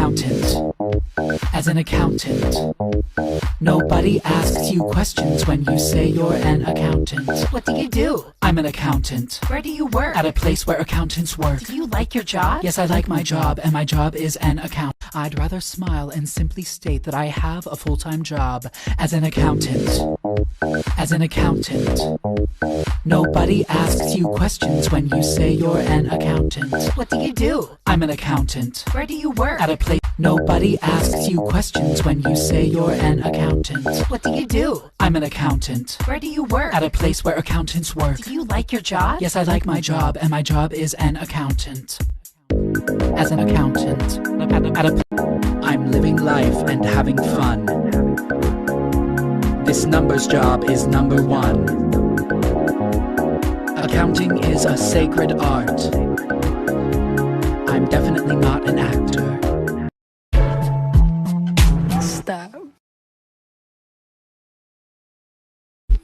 accountant. As an accountant, nobody asks you questions when you say you're an accountant. What do you do? I'm an accountant. Where do you work? At a place where accountants work. Do you like your job? Yes, I like my job, and my job is an account. I'd rather smile and simply state that I have a full-time job as an accountant. As an accountant, nobody asks you questions when you say you're an accountant. What do you do? I'm an accountant. Where do you work? At a place. Nobody asks you questions when you say you're an accountant. What do you do? I'm an accountant. Where do you work? At a place where accountants work. Do you like your job? Yes, I like my job, and my job is an accountant. As an accountant, I'm living life and having fun. This numbers job is number one. Accounting is a sacred art. I'm definitely not an actor. Stop.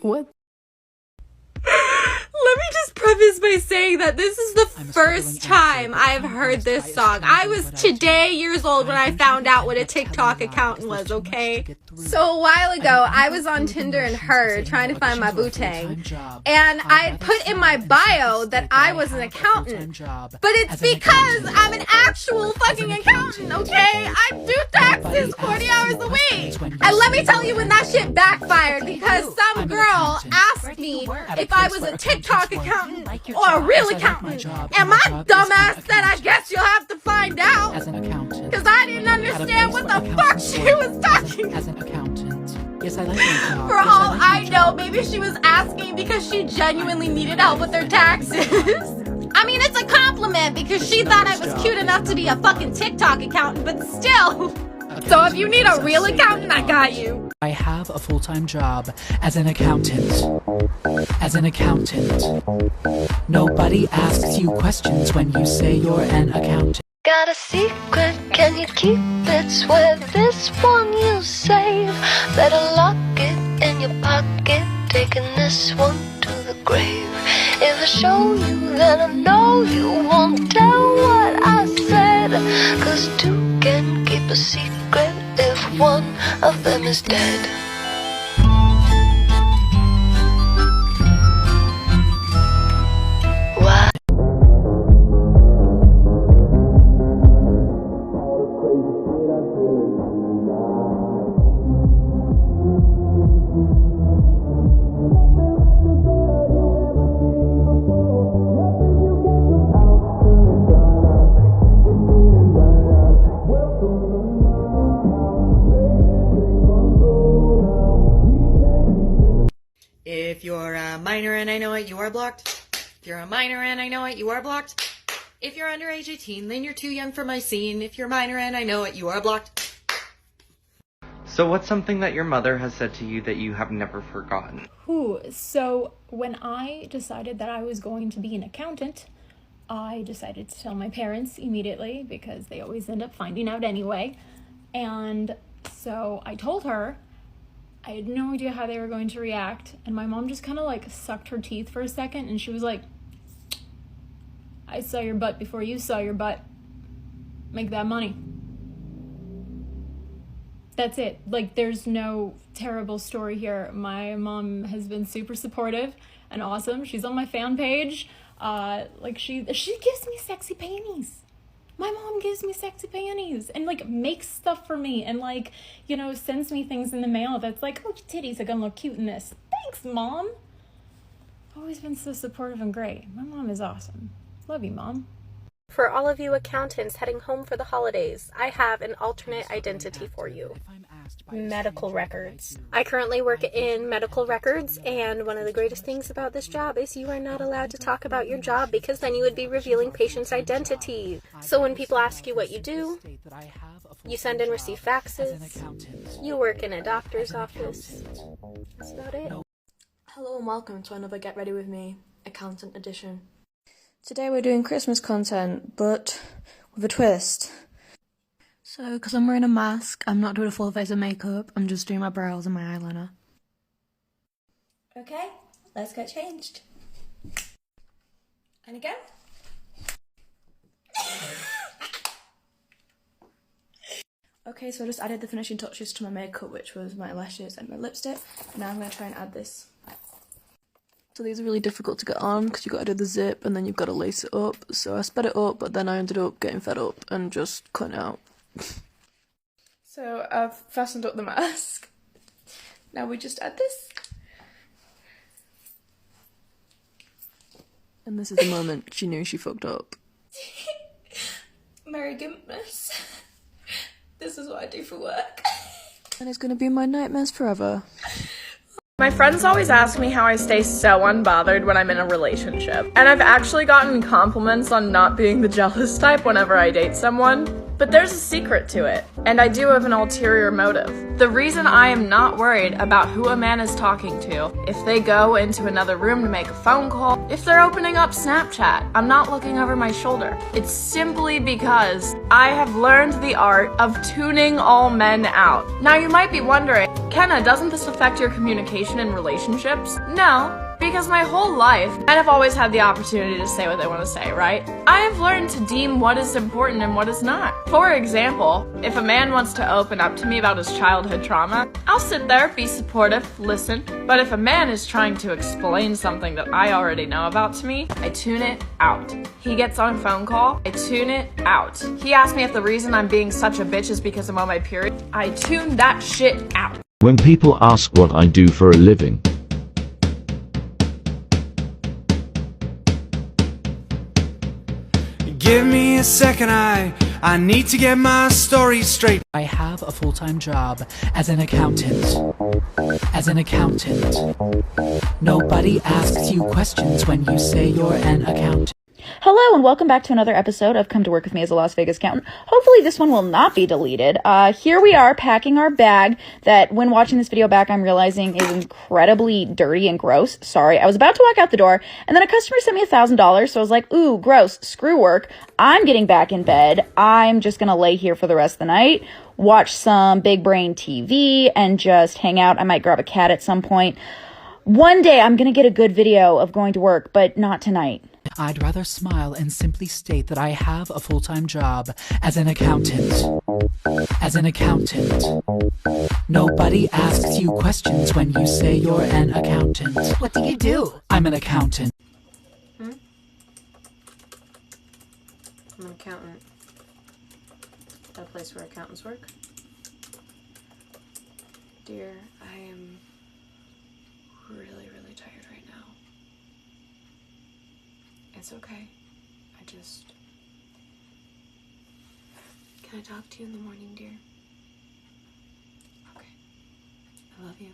What? Let me just preface by saying that this is the first time I've heard this song. I was today years old when I found out what a TikTok account was, okay? So a while ago, I was on Tinder and Her trying to find my bootang. And I had put in my bio that I was an accountant. But it's because I'm an actual fucking accountant, okay? I do taxes 40 hours a week. And let me tell you when that shit backfired, because some girl asked me if I was a TikTok accountant or a real accountant. And my dumbass said, I guess you'll have to find out. Because I didn't understand what the fuck she was talking about. As an accountant. Yes, I like my job. For all I know, maybe she was asking because she genuinely needed help with her taxes. I mean, it's a compliment because she thought I was cute enough to be a fucking TikTok accountant, but still. So if you need a real accountant, I got you. I have a full-time job as an accountant. As an accountant, nobody asks you questions when you say you're an accountant. Got a secret, can you keep it? Swear this one you save. Better lock it in your pocket, taking this one to the grave. If I show you, then I know you won't tell what I said. 'Cause two can keep a secret if one of them is dead. Why? If you're a minor and I know it, you are blocked. If you're a minor and I know it, you are blocked. If you're under age 18, then you're too young for my scene. If you're minor and I know it, you are blocked. So what's something that your mother has said to you that you have never forgotten? So when I decided that I was going to be an accountant, I decided to tell my parents immediately because they always end up finding out anyway. And so I told her. I had no idea how they were going to react, and my mom just kind of like sucked her teeth for a second, and she was like, I saw your butt before you saw your butt. Make that money. That's it. Like, there's no terrible story here. My mom has been super supportive and awesome. She's on my fan page. She gives me sexy panties. My mom gives me sexy panties and like makes stuff for me and like, you know, sends me things in the mail that's like, oh, your titties are gonna look cute in this. Thanks, Mom. Always been so supportive and great. My mom is awesome. Love you, Mom. For all of you accountants heading home for the holidays, I have an alternate identity for you. Medical records. I currently work in medical records, and one of the greatest things about this job is you are not allowed to talk about your job because then you would be revealing patients' identities. So when people ask you what you do, you send and receive faxes, you work in a doctor's office. That's about it. Hello and welcome to another Get Ready With Me, Accountant Edition. Today we're doing Christmas content, but with a twist. So, because I'm wearing a mask, I'm not doing a full face of makeup, I'm just doing my brows and my eyeliner. Okay, let's get changed. And again. Okay, so I just added the finishing touches to my makeup, which was my lashes and my lipstick. Now I'm going to try and add this. So these are really difficult to get on because you've got to do the zip and then you've got to lace it up. So I sped it up, but then I ended up getting fed up and just cutting it out. So I've fastened up the mask. Now we just add this. And this is the moment she knew she fucked up. Merry Gimpmas. This is what I do for work. And it's gonna be my nightmares forever. My friends always ask me how I stay so unbothered when I'm in a relationship. And I've actually gotten compliments on not being the jealous type whenever I date someone. But there's a secret to it, and I do have an ulterior motive. The reason I am not worried about who a man is talking to, if they go into another room to make a phone call, if they're opening up Snapchat, I'm not looking over my shoulder. It's simply because I have learned the art of tuning all men out. Now you might be wondering, Kenna, doesn't this affect your communication in relationships? No. Because my whole life, men have always had the opportunity to say what they want to say, right? I have learned to deem what is important and what is not. For example, if a man wants to open up to me about his childhood trauma, I'll sit there, be supportive, listen. But if a man is trying to explain something that I already know about to me, I tune it out. He gets on a phone call, I tune it out. He asks me if the reason I'm being such a bitch is because I'm on my period, I tune that shit out. When people ask what I do for a living, give me a second, I need to get my story straight. I have a full-time job as an accountant. As an accountant. Nobody asks you questions when you say you're an accountant. Hello and welcome back to another episode of Come to Work With Me as a Las Vegas Accountant. Hopefully this one will not be deleted. Here we are packing our bag that when watching this video back I'm realizing is incredibly dirty and gross. Sorry, I was about to walk out the door and then a customer sent me $1,000 so I was like, ooh, gross, screw work. I'm getting back in bed. I'm just gonna lay here for the rest of the night, watch some big brain TV and just hang out. I might grab a cat at some point. One day I'm gonna get a good video of going to work, but not tonight. I'd rather smile and simply state that I have a full-time job as an accountant. As an accountant. Nobody asks you questions when you say you're an accountant. What do you do? I'm an accountant. I'm an accountant. That place where accountants work? Dear, I am really, really tired right now. It's okay. Can I talk to you in the morning, dear? Okay. I love you.